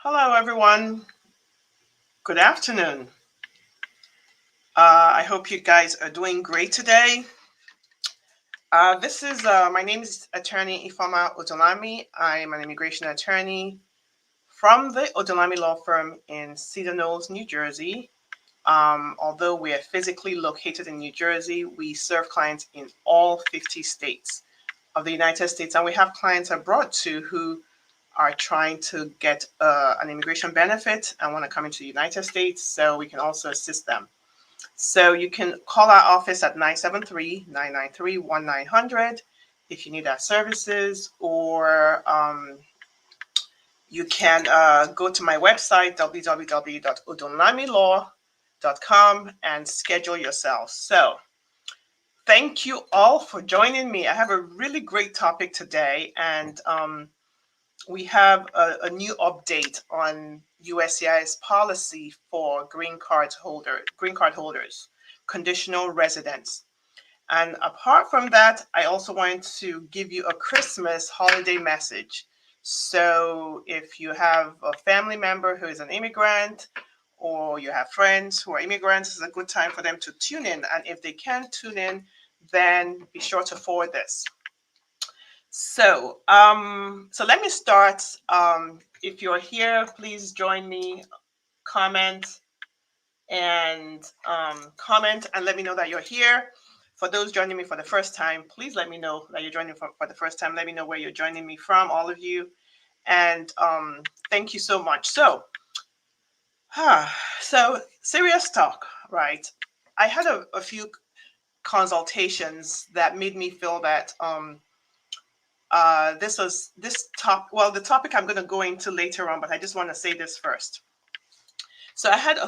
Hello, everyone. Good afternoon. I hope you guys are doing great today. My name is Attorney Odunlami. I'm an immigration attorney from the Odunlami Law Firm in Cedar Knolls, New Jersey. Although we are physically located in New Jersey, we serve clients in all 50 states of the United States, and we have clients abroad too who are trying to get an immigration benefit and want to come into the United States, so we can also assist them. So you can call our office at 973-993-1900 if you need our services, or you can go to my website, www.odunlamilaw.com, and schedule yourself. So thank you all for joining me. I have a really great topic today, and we have a new update on USCIS policy for green card holders, conditional residents. And apart from that, I also want to give you a Christmas holiday message. So if you have a family member who is an immigrant, or you have friends who are immigrants, it's a good time for them to tune in. And if they can't tune in, then be sure to forward this. So let me start. If you're here, please join me, comment, and let me know that you're here. For those joining me for the first time, please let me know that you're joining for the first time. Let me know where you're joining me from, all of you. And thank you so much. So serious talk, right? I had a few consultations that made me feel that the topic I'm going to go into later on, but I just want to say this first. So I had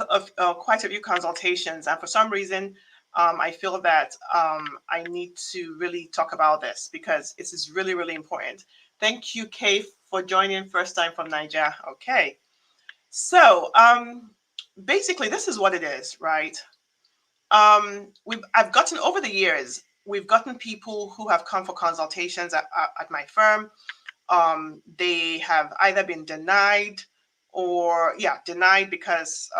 quite a few consultations, and for some reason, I feel that I need to really talk about this because it is really, really important. Thank you, Kay, for joining first time from Niger. Okay. So basically, this is what it is, right? I've gotten over the years, we've gotten people who have come for consultations at my firm. They have either been denied denied because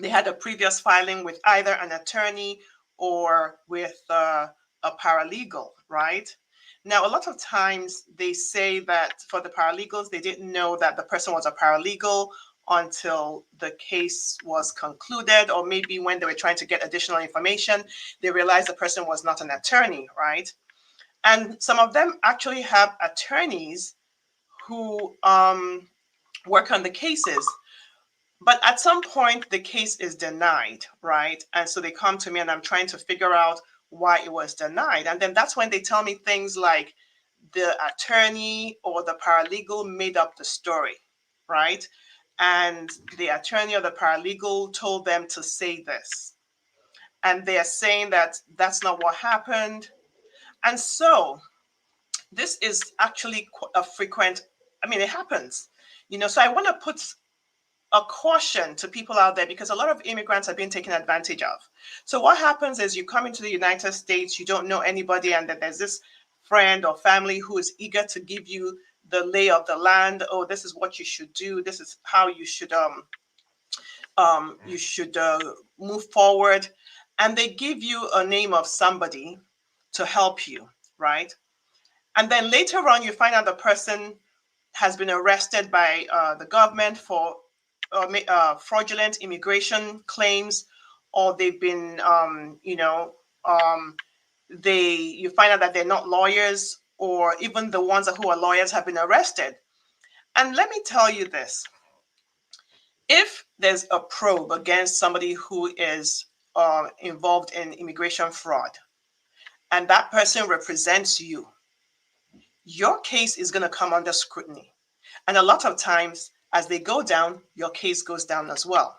they had a previous filing with either an attorney or with a paralegal, right? Now, a lot of times they say that for the paralegals, they didn't know that the person was a paralegal until the case was concluded, or maybe when they were trying to get additional information, they realized the person was not an attorney, right? And some of them actually have attorneys who work on the cases. But at some point, the case is denied, right? And so they come to me and I'm trying to figure out why it was denied. And then that's when they tell me things like the attorney or the paralegal made up the story, right? And the attorney or the paralegal told them to say this. And they are saying that that's not what happened. And so this is actually a frequent, it happens, so I want to put a caution to people out there because a lot of immigrants are being taken advantage of. So what happens is you come into the United States, you don't know anybody, and then there's this friend or family who is eager to give you the lay of the land. Oh, this is what you should do. This is how you should move forward. And they give you a name of somebody to help you, right? And then later on, you find out the person has been arrested by the government for fraudulent immigration claims, or they've been, you find out that they're not lawyers, or even the ones who are lawyers have been arrested. And let me tell you this. If there's a probe against somebody who is involved in immigration fraud, and that person represents you, your case is going to come under scrutiny. And a lot of times, as they go down, your case goes down as well.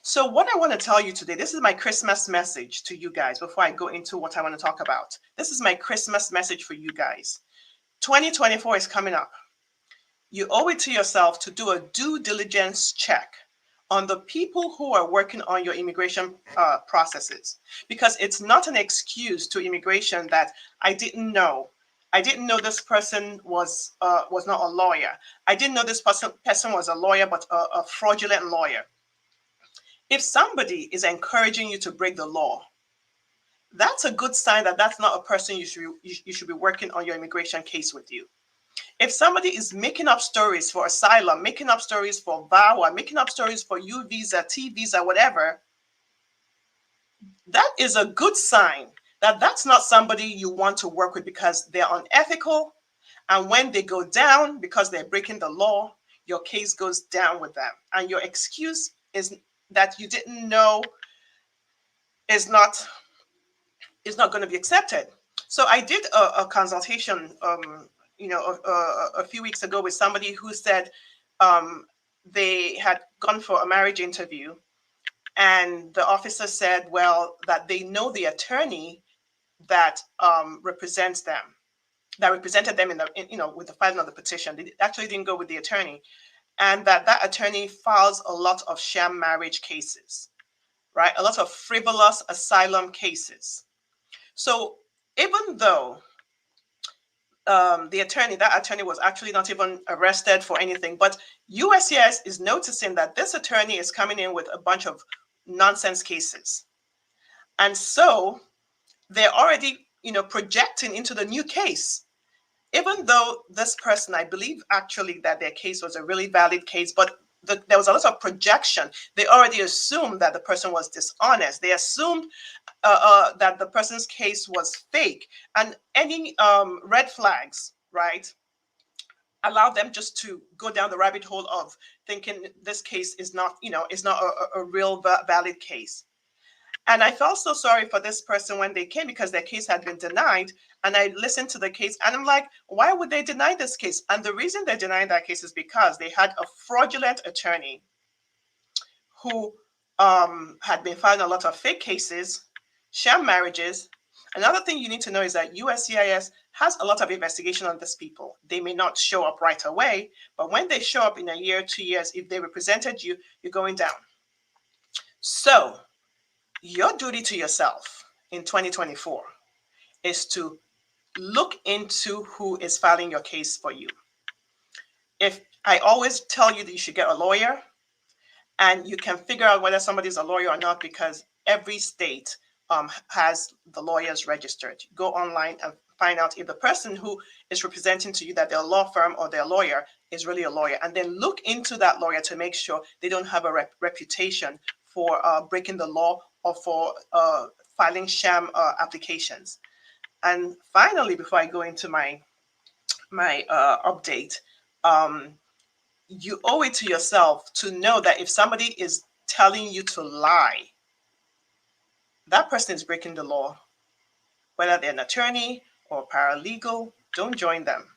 So what I want to tell you today, this is my Christmas message to you guys before I go into what I want to talk about. This is my Christmas message for you guys. 2024 is coming up. You owe it to yourself to do a due diligence check on the people who are working on your immigration processes, because it's not an excuse to immigration that I didn't know, I didn't know this person was not a lawyer. I didn't know this person was a lawyer, but a fraudulent lawyer. If somebody is encouraging you to break the law, that's a good sign that that's not a person you should be working on your immigration case with you. If somebody is making up stories for asylum, making up stories for VAWA, making up stories for U visa, T visa, whatever, that is a good sign that that's not somebody you want to work with, because they're unethical. And when they go down because they're breaking the law, your case goes down with them. And your excuse is that you didn't know is not going to be accepted. So I did a consultation, a few weeks ago with somebody who said they had gone for a marriage interview, and the officer said, well, that they know the attorney that represents them, that represented them with the filing of the petition. They actually didn't go with the attorney, and that attorney files a lot of sham marriage cases, right? A lot of frivolous asylum cases. So even though that attorney was actually not even arrested for anything, but USCIS is noticing that this attorney is coming in with a bunch of nonsense cases. And so they're already, projecting into the new case. Even though this person, I believe actually that their case was a really valid case, but there was a lot of projection. They already assumed that the person was dishonest. They assumed that the person's case was fake, and any red flags, right, allow them just to go down the rabbit hole of thinking this case is not, a real valid case. And I felt so sorry for this person when they came, because their case had been denied. And I listened to the case and I'm like, why would they deny this case? And the reason they denied that case is because they had a fraudulent attorney who had been filing a lot of fake cases, sham marriages. Another thing you need to know is that USCIS has a lot of investigation on these people. They may not show up right away, but when they show up in a year, 2 years, if they represented you, you're going down. So your duty to yourself in 2024 is to look into who is filing your case for you. If I always tell you that you should get a lawyer, and you can figure out whether somebody's a lawyer or not, because every state has the lawyers registered. Go online and find out if the person who is representing to you that they're a law firm or they're a lawyer is really a lawyer, and then look into that lawyer to make sure they don't have a reputation for breaking the law or for filing sham applications. And finally, before I go into my update, you owe it to yourself to know that if somebody is telling you to lie, that person is breaking the law. Whether they're an attorney or paralegal, don't join them,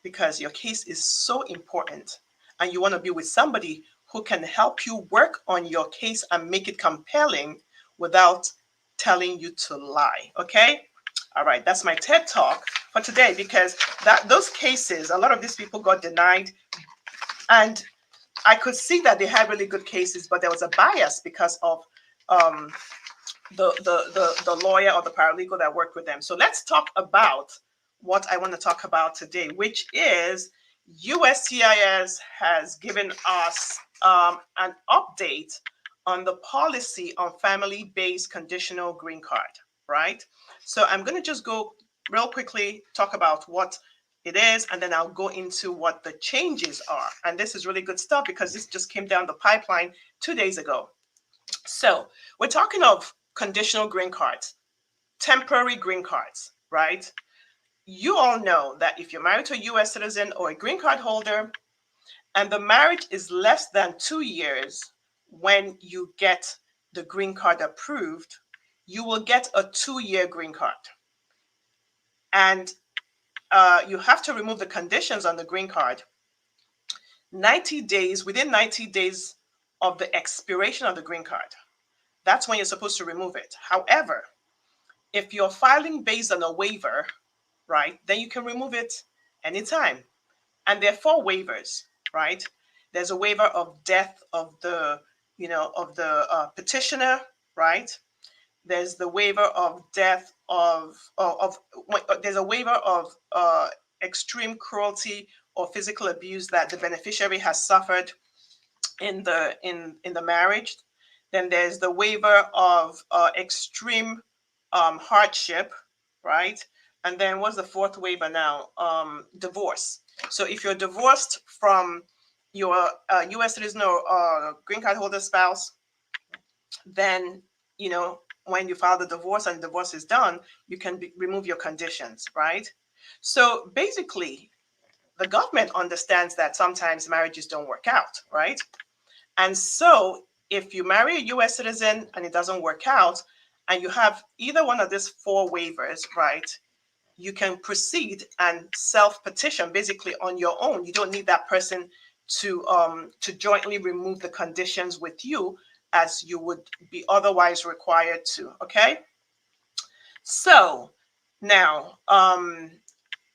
because your case is so important and you want to be with somebody who can help you work on your case and make it compelling without telling you to lie. Okay? All right, that's my TED Talk for today, because those cases, a lot of these people got denied, and I could see that they had really good cases, but there was a bias because of the lawyer or the paralegal that worked with them. So let's talk about what I want to talk about today, which is USCIS has given us an update on the policy on family-based conditional green card, right? So I'm going to just go real quickly, talk about what it is, and then I'll go into what the changes are. And this is really good stuff because this just came down the pipeline 2 days ago. So we're talking of conditional green cards, temporary green cards, right? You all know that if you're married to a US citizen or a green card holder, and the marriage is less than 2 years when you get the green card approved, you will get a 2-year green card. And you have to remove the conditions on the green card 90 days, within 90 days of the expiration of the green card. That's when you're supposed to remove it. However, if you're filing based on a waiver, right, then you can remove it anytime. And there are 4 waivers, right? There's a waiver of death of the, petitioner, right? There's the waiver of death there's a waiver of extreme cruelty or physical abuse that the beneficiary has suffered in the marriage. Then there's the waiver of extreme hardship, right? And then what's the fourth waiver now? Divorce. So if you're divorced from your U.S. citizen or green card holder spouse, then when you file the divorce and divorce is done, you can remove your conditions, right? So basically, the government understands that sometimes marriages don't work out, right? And so if you marry a U.S. citizen and it doesn't work out, and you have either one of these four waivers, right, you can proceed and self-petition basically on your own. You don't need that person to jointly remove the conditions with you as you would be otherwise required to. Okay. So now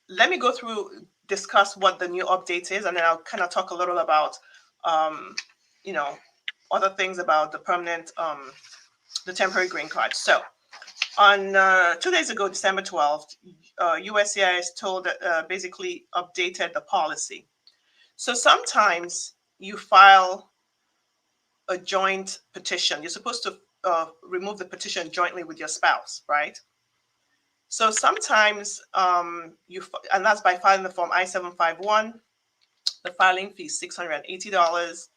let me go through, discuss what the new update is, and then I'll kind of talk a little about other things about the permanent, the temporary green card. So on 2 days ago, December 12th, USCIS basically updated the policy. So sometimes you file a joint petition. You're supposed to remove the petition jointly with your spouse, right? So sometimes and that's by filing the form I-751. The filing fee is $680,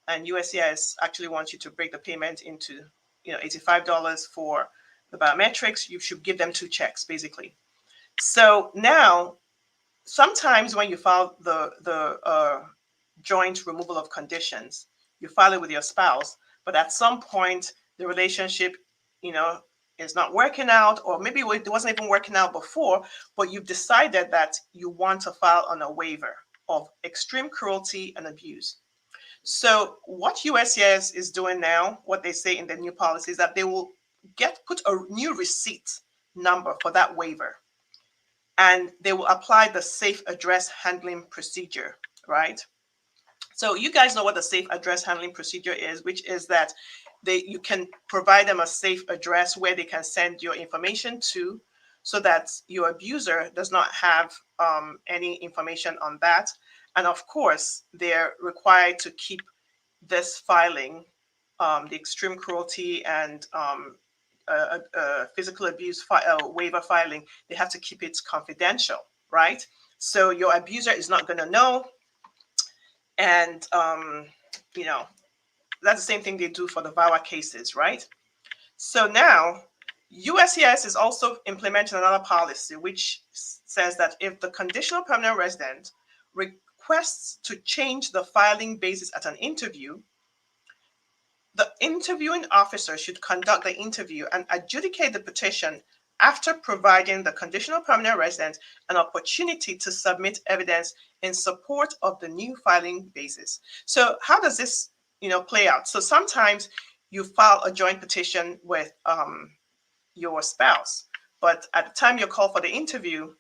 and USCIS actually wants you to break the payment into $85 for the biometrics. You should give them 2 checks basically. So now sometimes when you file the joint removal of conditions, you file it with your spouse, but at some point the relationship is not working out, or maybe it wasn't even working out before, but you've decided that you want to file on a waiver of extreme cruelty and abuse. So what USCIS is doing now, what they say in the new policy, is that they will put a new receipt number for that waiver, and they will apply the safe address handling procedure, right? So you guys know what the safe address handling procedure is, which is that you can provide them a safe address where they can send your information to, so that your abuser does not have any information on that. And of course, they're required to keep this filing, the extreme cruelty and physical abuse waiver filing, they have to keep it confidential, right? So your abuser is not going to know. And, that's the same thing they do for the VAWA cases, right? So now USCIS is also implementing another policy, which says that if the conditional permanent resident requests to change the filing basis at an interview, the interviewing officer should conduct the interview and adjudicate the petition after providing the conditional permanent resident an opportunity to submit evidence in support of the new filing basis. So how does this play out? So sometimes you file a joint petition with your spouse, but at the time you call for the interview,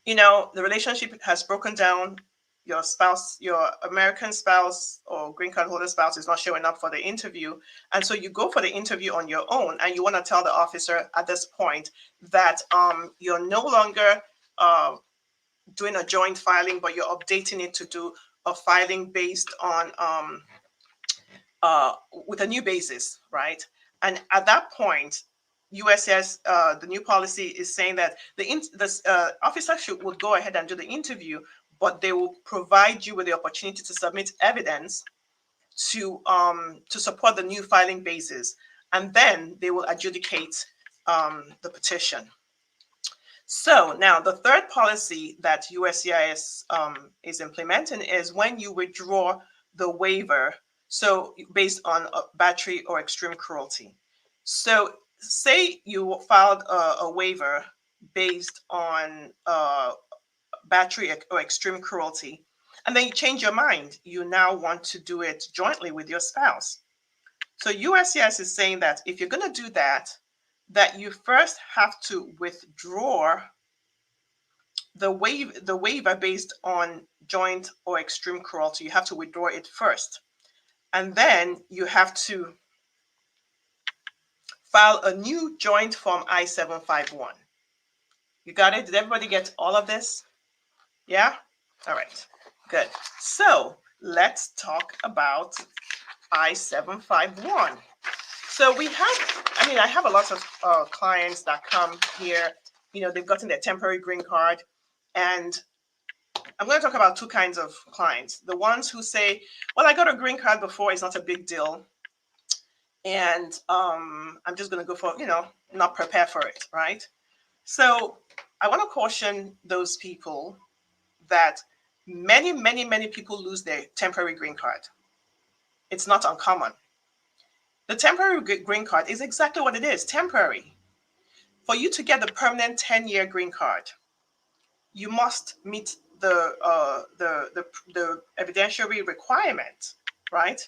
the relationship has broken down. Your spouse, your American spouse or green card holder spouse, is not showing up for the interview. And so you go for the interview on your own, and you want to tell the officer at this point that you're no longer doing a joint filing, but you're updating it to do a filing based on with a new basis, right? And at that point, USCIS, the new policy is saying that the officer would go ahead and do the interview, but they will provide you with the opportunity to submit evidence to support the new filing basis, and then they will adjudicate the petition. So now the third policy that USCIS is implementing is when you withdraw the waiver, so based on battery or extreme cruelty. So say you filed a waiver based on battery or extreme cruelty, and then you change your mind. You now want to do it jointly with your spouse. So USCIS is saying that if you're going to do that, that you first have to withdraw the waiver based on joint or extreme cruelty. You have to withdraw it first, and then you have to file a new joint form I-751. You got it? Did everybody get all of this? Yeah? All right, good. So let's talk about I-751. So we have, I have a lot of clients that come here, they've gotten their temporary green card. And I'm going to talk about two kinds of clients. The ones who say, well, I got a green card before, it's not a big deal. And I'm just going to go for, not prepare for it, right? So I want to caution those people that many, many, many people lose their temporary green card. It's not uncommon. The temporary green card is exactly what it is, temporary. For you to get the permanent 10-year green card, you must meet the evidentiary requirement, right?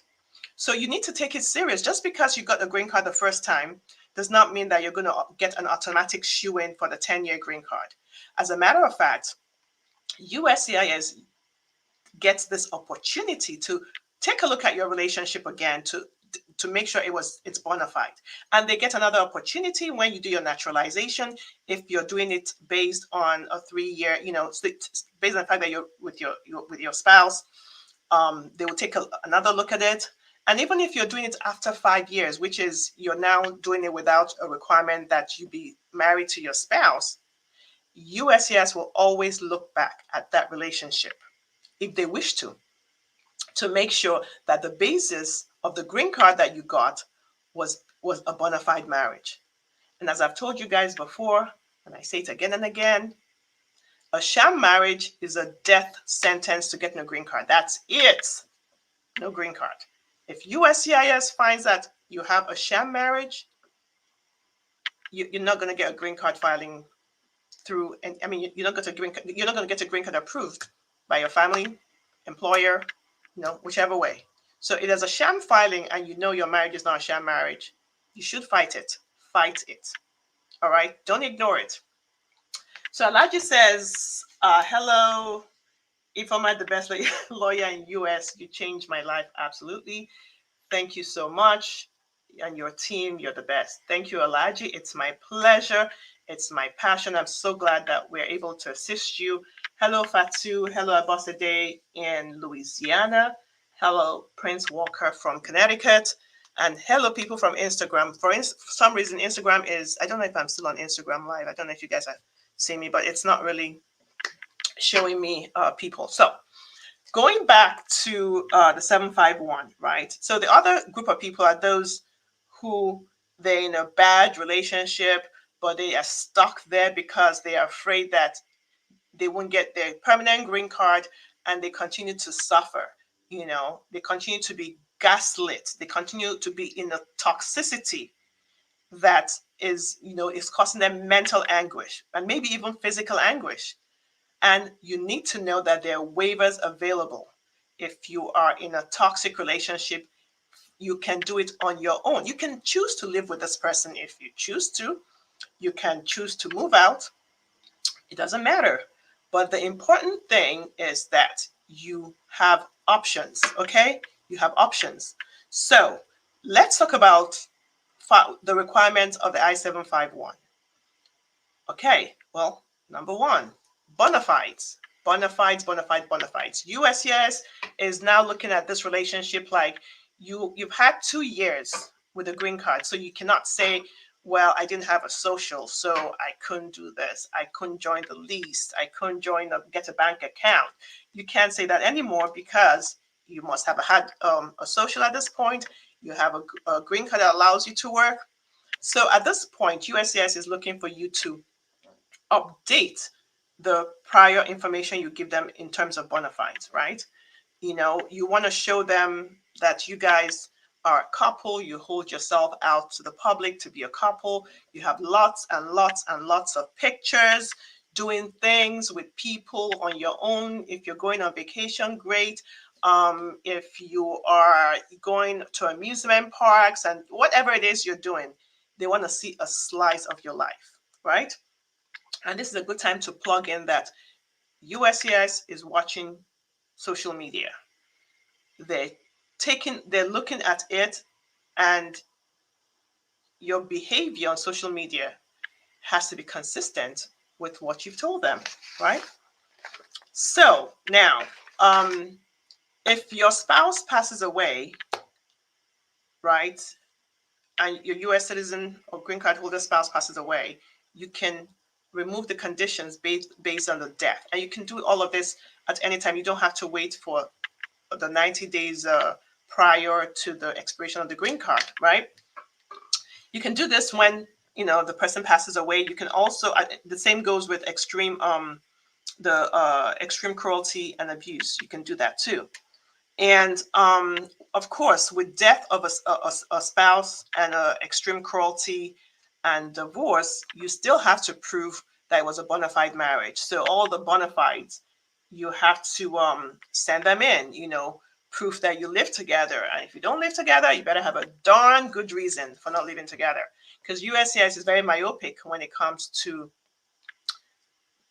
So you need to take it serious. Just because you got the green card the first time does not mean that you're going to get an automatic shoo-in for the 10-year green card. As a matter of fact, USCIS gets this opportunity to take a look at your relationship again to make sure it's bona fide. And they get another opportunity when you do your naturalization, if you're doing it based on a 3-year, based on the fact that you're with your spouse, they will take another look at it. And even if you're doing it after 5 years, which is you're now doing it without a requirement that you be married to your spouse, USCIS will always look back at that relationship, if they wish to make sure that the basis of the green card that you got was a bona fide marriage. And as I've told you guys before, and I say it again and again, a sham marriage is a death sentence to getting a green card. That's it. No green card. If USCIS finds that you have a sham marriage, you're not going to get a green card filing through. And you're not going to get a green card approved by your family, employer, whichever way. So it is a sham filing, and your marriage is not a sham marriage. You should fight it. Fight it. All right? Don't ignore it. So Alaji says, hello, if I'm the best lawyer in US, you changed my life. Absolutely. Thank you so much. And your team, you're the best. Thank you, Alaji. It's my pleasure. It's my passion. I'm so glad that we're able to assist you. Hello, Fatu. Hello, Abosade in Louisiana. Hello, Prince Walker from Connecticut. And hello, people from Instagram. For some reason, Instagram is, I don't know if I'm still on Instagram Live. I don't know if you guys have seen me, but it's not really showing me people. So going back to the 751, right? So the other group of people are those who they're in a bad relationship, but they are stuck there because they are afraid that they won't get their permanent green card, and they continue to suffer. They continue to be gaslit. They continue to be in a toxicity that is causing them mental anguish and maybe even physical anguish. And you need to know that there are waivers available. If you are in a toxic relationship, you can do it on your own. You can choose to live with this person if you choose to. You can choose to move out. It doesn't matter. But the important thing is that you have options, okay? You have options. So let's talk about the requirements of the I-751. Okay, well, number one, bona fides. Bona fides. USCIS is now looking at this relationship like you've had 2 years with a green card. So you cannot say, well, I didn't have a social, so I couldn't do this. I couldn't join the lease. I couldn't get a bank account. You can't say that anymore because you must have had a social at this point. You have a green card that allows you to work. So at this point, USCIS is looking for you to update the prior information you give them in terms of bona fides, right? You want to show them that you guys are a couple. You hold yourself out to the public to be a couple. You have lots and lots and lots of pictures, doing things with people on your own. If you're going on vacation, great. If you are going to amusement parks and whatever it is you're doing, they want to see a slice of your life, right? And this is a good time to plug in that USCIS is watching social media. They're looking at it, and your behavior on social media has to be consistent with what you've told them, right? So now, if your spouse passes away, right, and your U.S. citizen or green card holder spouse passes away, you can remove the conditions based on the death. And you can do all of this at any time. You don't have to wait for the 90 days prior to the expiration of the green card, right? You can do this when, you know, the person passes away. You can also, the same goes with extreme cruelty and abuse. You can do that too. And of course, with death of a spouse and extreme cruelty and divorce, you still have to prove that it was a bona fide marriage. So all the bona fides, you have to send them in, you know, proof that you live together. And if you don't live together, you better have a darn good reason for not living together. Because USCIS is very myopic when it comes to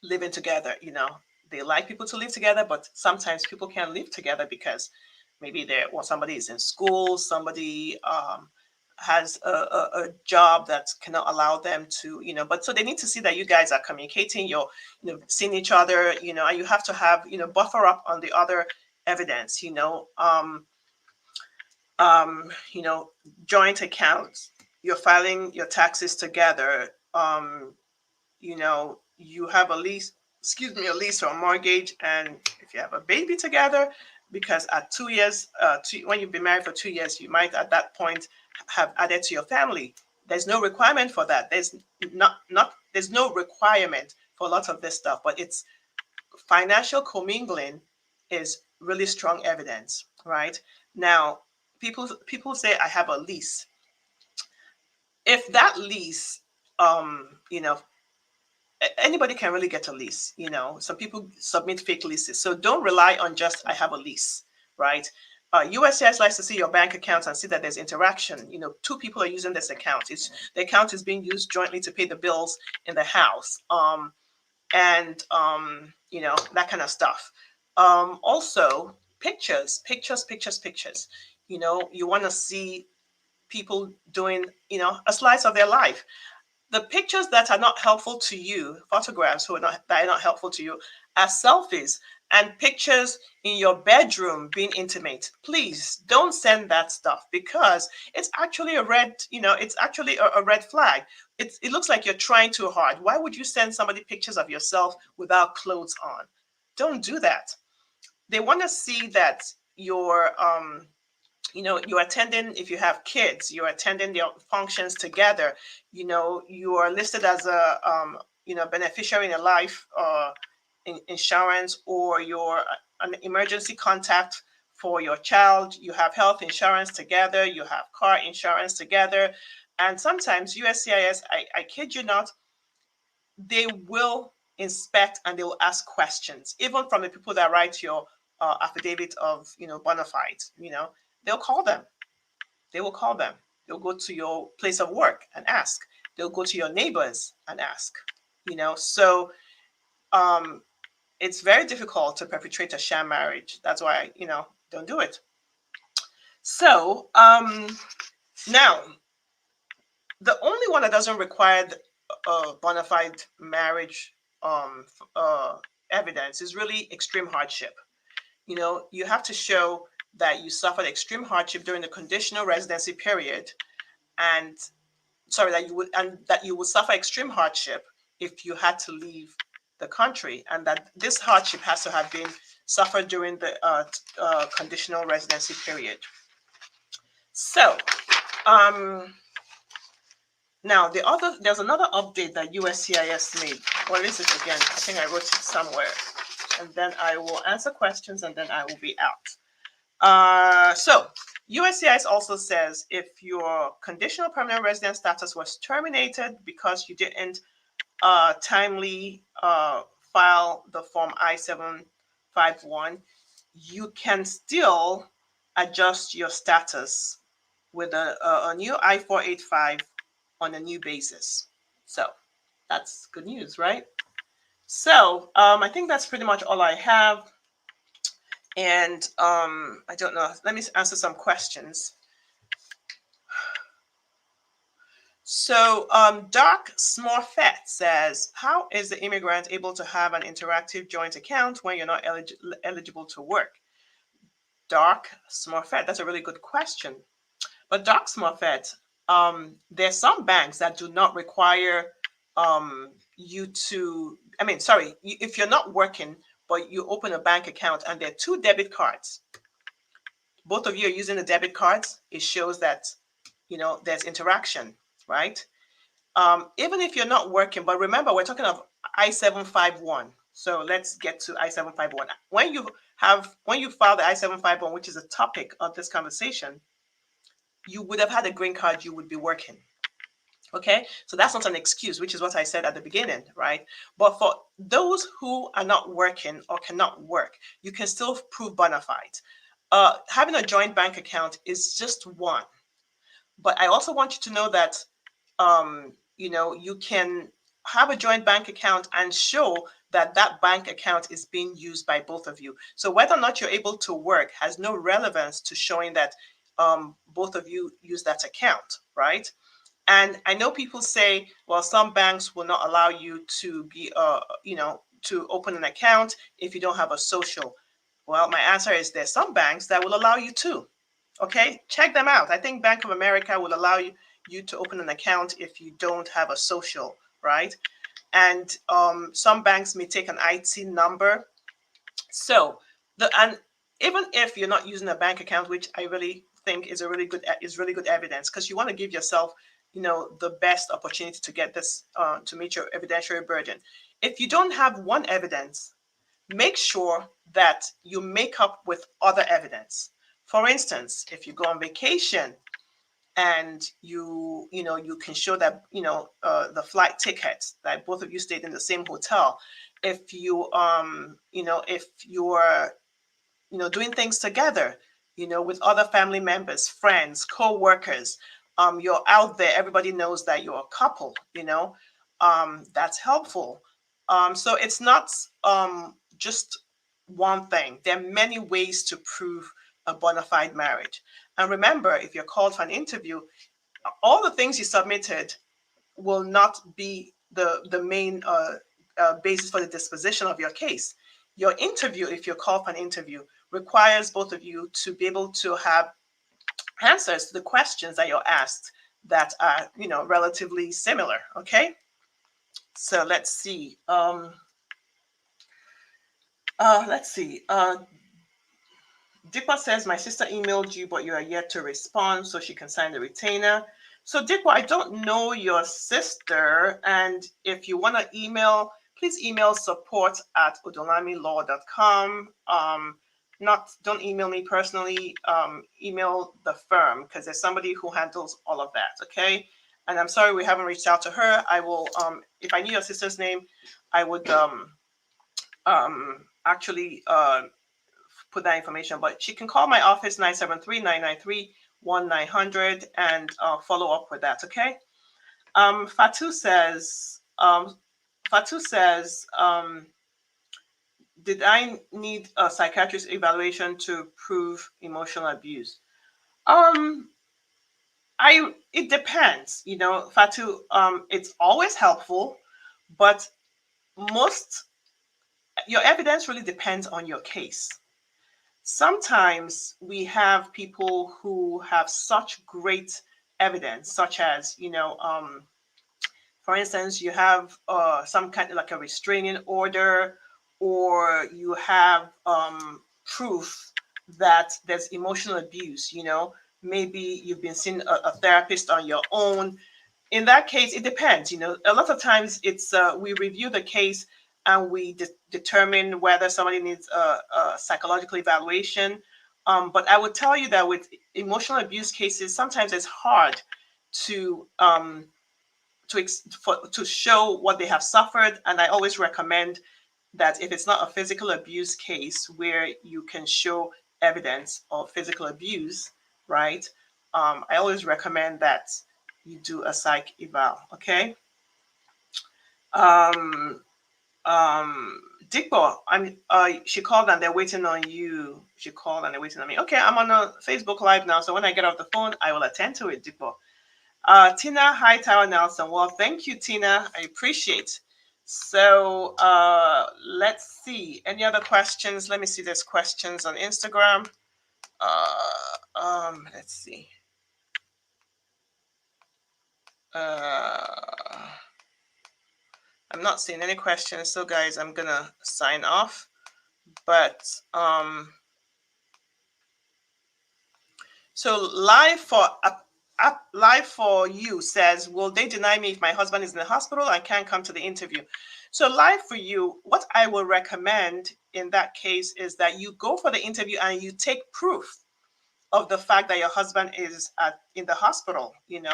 living together. You know, they like people to live together, but sometimes people can't live together because maybe somebody is in school, somebody has a job that cannot allow them to, you know, but so they need to see that you guys are communicating, you're, you know, seeing each other, you know, and you have to have, you know, buffer up on the other evidence, you know, joint accounts, you're filing your taxes together, you know, you have a lease or a mortgage, and if you have a baby together, because at 2 years, when you've been married for 2 years, you might at that point have added to your family. There's no requirement for that. There's no requirement for a lot of this stuff, but it's financial commingling is really strong evidence, right? Now, people say I have a lease. If that lease, you know, anybody can really get a lease, you know. Some people submit fake leases, so don't rely on just I have a lease, right? USCIS likes to see your bank accounts and see that there's interaction. You know, two people are using this account. The account is being used jointly to pay the bills in the house, and you know, that kind of stuff. Also, pictures. You know, you want to see people doing, you know, a slice of their life. The pictures that are not helpful to you, photographs that are not helpful to you, are selfies and pictures in your bedroom being intimate. Please don't send that stuff, because it's actually a red, you know, it's actually a red flag. It looks like you're trying too hard. Why would you send somebody pictures of yourself without clothes on? Don't do that. They want to see that you're you know, you're attending, if you have kids, you're attending their functions together, you know, you are listed as a you know, beneficiary in a life insurance, or you're an emergency contact for your child, you have health insurance together, you have car insurance together. And sometimes USCIS, I kid you not, they will inspect and they will ask questions, even from the people that write your affidavit of, you know, bona fides. You know, they'll call them. They will call them. They'll go to your place of work and ask. They'll go to your neighbors and ask. You know, so it's very difficult to perpetrate a sham marriage. That's why, you know, don't do it. So now, the only one that doesn't require a bona fide marriage evidence is really extreme hardship. You know, you have to show that you suffered extreme hardship during the conditional residency period, and that you would suffer extreme hardship if you had to leave the country, and that this hardship has to have been suffered during the conditional residency period. So now there's another update that USCIS made. What is it again? I think I wrote it somewhere. And then I will answer questions, and then I will be out. So USCIS also says if your conditional permanent resident status was terminated because you didn't timely file the form I-751, you can still adjust your status with a new I-485 on a new basis. So that's good news, right? So I think that's pretty much all I have. And I don't know. Let me answer some questions. So, Doc Smorfett says, how is the immigrant able to have an interactive joint account when you're not eligible to work? Doc Smorfett, that's a really good question. But Doc Smorfett, there's some banks that do not require you to, if you're not working, but you open a bank account and there are two debit cards, both of you are using the debit cards, it shows that, there's interaction, right? Even if you're not working, but remember, we're talking of I-751. So let's get to I-751. When you file the I-751, which is a topic of this conversation, you would have had a green card, you would be working. Okay, so that's not an excuse, which is what I said at the beginning, right? But for those who are not working or cannot work, you can still prove bona fide. Having a joint bank account is just one. But I also want you to know that, you can have a joint bank account and show that that bank account is being used by both of you. So whether or not you're able to work has no relevance to showing that both of you use that account, right? And I know people say, well, some banks will not allow you to be, to open an account if you don't have a social. Well, my answer is there's some banks that will allow you to. Okay, check them out. I think Bank of America will allow you to open an account if you don't have a social, right? And some banks may take an IT number. So and even if you're not using a bank account, which I really think is really good evidence, because you want to give yourself, the best opportunity to get this to meet your evidentiary burden. If you don't have one evidence, make sure that you make up with other evidence. For instance, if you go on vacation and you can show that, the flight tickets that both of you stayed in the same hotel. If you, if you're, doing things together, with other family members, friends, co-workers, you're out there, everybody knows that you're a couple, that's helpful. So it's not just one thing. There are many ways to prove a bona fide marriage. And remember, if you're called for an interview, all the things you submitted will not be the main basis for the disposition of your case. Your interview, if you're called for an interview, requires both of you to be able to have answers to the questions that you're asked that are, relatively similar. Okay. So let's see. Dippa says, my sister emailed you, but you are yet to respond, so she can sign the retainer. So Dippa, I don't know your sister, and if you want to email, please email support@odunlamilaw.com. Don't email me personally, email the firm, because there's somebody who handles all of that, okay? And I'm sorry we haven't reached out to her. I will, if I knew your sister's name, I would actually put that information, but she can call my office 973-993-1900 and follow up with that. Okay. Fatu says, did I need a psychiatrist evaluation to prove emotional abuse? It depends, Fatu. It's always helpful, but your evidence really depends on your case. Sometimes we have people who have such great evidence, such as, for instance, you have some kind of like a restraining order, or you have proof that there's emotional abuse, maybe you've been seeing a therapist on your own. In that case, it depends. A lot of times it's we review the case and we determine whether somebody needs a psychological evaluation. But I would tell you that with emotional abuse cases, sometimes it's hard to show what they have suffered. And I always recommend that if it's not a physical abuse case where you can show evidence of physical abuse, right? I always recommend that you do a psych eval, okay? Dikbo, she called and they're waiting on you. She called and they're waiting on me. Okay, I'm on a Facebook Live now, so when I get off the phone, I will attend to it, Dikbo. Tina Hightower Nelson. Well, thank you, Tina. I appreciate. So let's see. Any other questions? Let me see. There's questions on Instagram. Let's see. I'm not seeing any questions, so guys, I'm gonna sign off. But so live for you says, will they deny me if my husband is in the hospital and can't come to the interview? So live for you, what I will recommend in that case is that you go for the interview and you take proof of the fact that your husband is in the hospital, and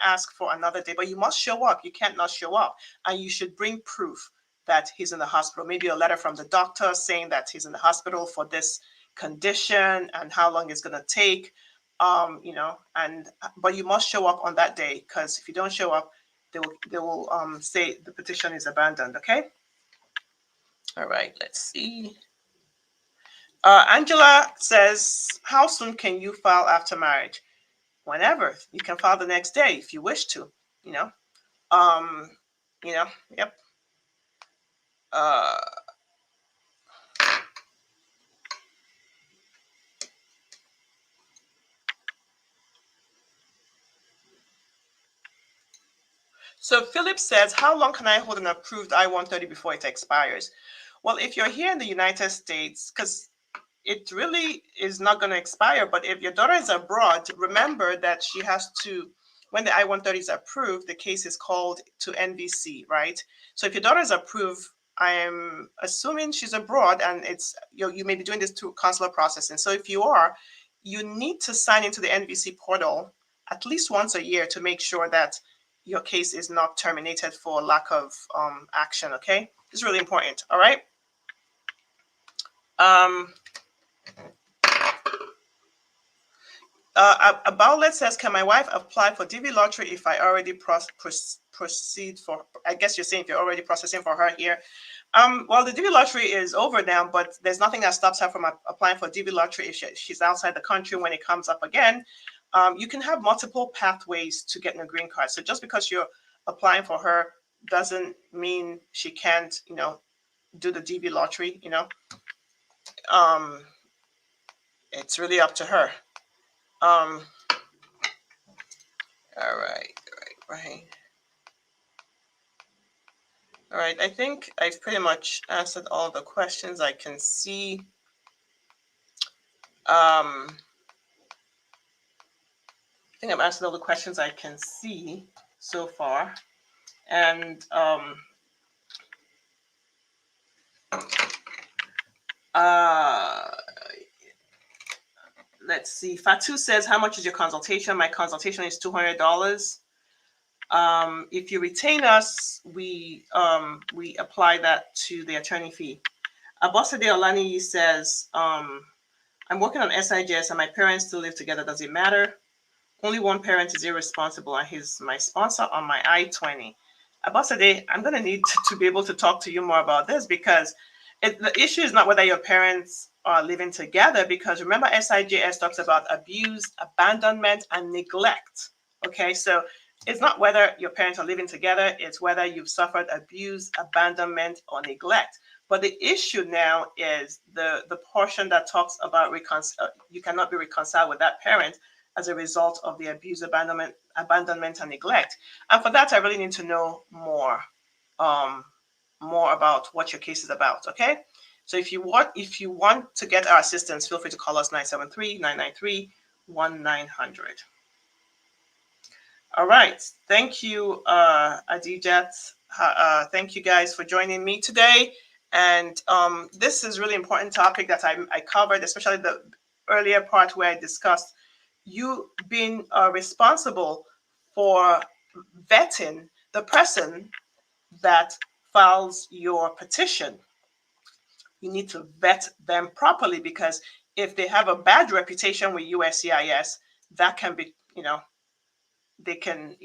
ask for another day. But you must show up. You can't not show up. And you should bring proof that he's in the hospital. Maybe a letter from the doctor saying that he's in the hospital for this condition and how long it's going to take. But you must show up on that day, because if you don't show up, they will say the petition is abandoned. Okay. All right. Let's see. Angela says, how soon can you file after marriage? Whenever. You can file the next day if you wish to, yep. So Philip says, how long can I hold an approved I-130 before it expires? Well, if you're here in the United States, because it really is not going to expire. But if your daughter is abroad, remember that she has to, when the I-130 is approved, the case is called to NVC, right? So if your daughter is approved, I am assuming she's abroad, and it's you may be doing this through consular processing. So if you are, you need to sign into the NVC portal at least once a year to make sure that your case is not terminated for lack of action. Okay, it's really important. All right. About says, can my wife apply for DV lottery if I already proceed for? I guess you're saying if you're already processing for her here. Well, the DV lottery is over now, but there's nothing that stops her from applying for DV lottery if she's outside the country when it comes up again. You can have multiple pathways to getting a green card. So just because you're applying for her doesn't mean she can't, do the DV lottery. It's really up to her. All right. All right, I think I've pretty much answered all the questions I can see. I think I've answered all the questions I can see so far. And let's see. Fatu says, how much is your consultation? My consultation is $200. If you retain us, we apply that to the attorney fee. Abosade Olani says, I'm working on SJIS and my parents still live together. Does it matter? Only one parent is irresponsible, and he's my sponsor on my I-20. Abosade, I'm going to need to be able to talk to you more about this, because the issue is not whether your parents are living together, because remember SJIS talks about abuse, abandonment, and neglect. Okay, so it's not whether your parents are living together, it's whether you've suffered abuse, abandonment, or neglect. But the issue now is the portion that talks about you cannot be reconciled with that parent as a result of the abuse, abandonment, and neglect. And for that, I really need to know more about what your case is about. Okay, so if you want to get our assistance, feel free to call us 973-993-1900. All right, thank you, Adijat. Thank you guys for joining me today. And this is really important topic that I covered, especially the earlier part where I discussed you being responsible for vetting the person that files your petition. You need to vet them properly, because if they have a bad reputation with USCIS, that can be, they can,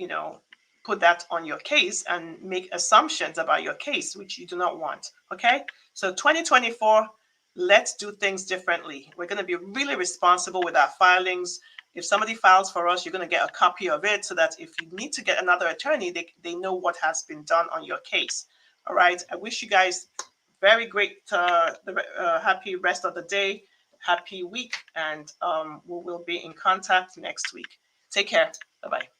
put that on your case and make assumptions about your case, which you do not want. Okay, so 2024, let's do things differently. We're going to be really responsible with our filings. If somebody files for us, you're going to get a copy of it so that if you need to get another attorney, they know what has been done on your case. All right. I wish you guys very great, happy rest of the day, happy week, and we will be in contact next week. Take care. Bye-bye.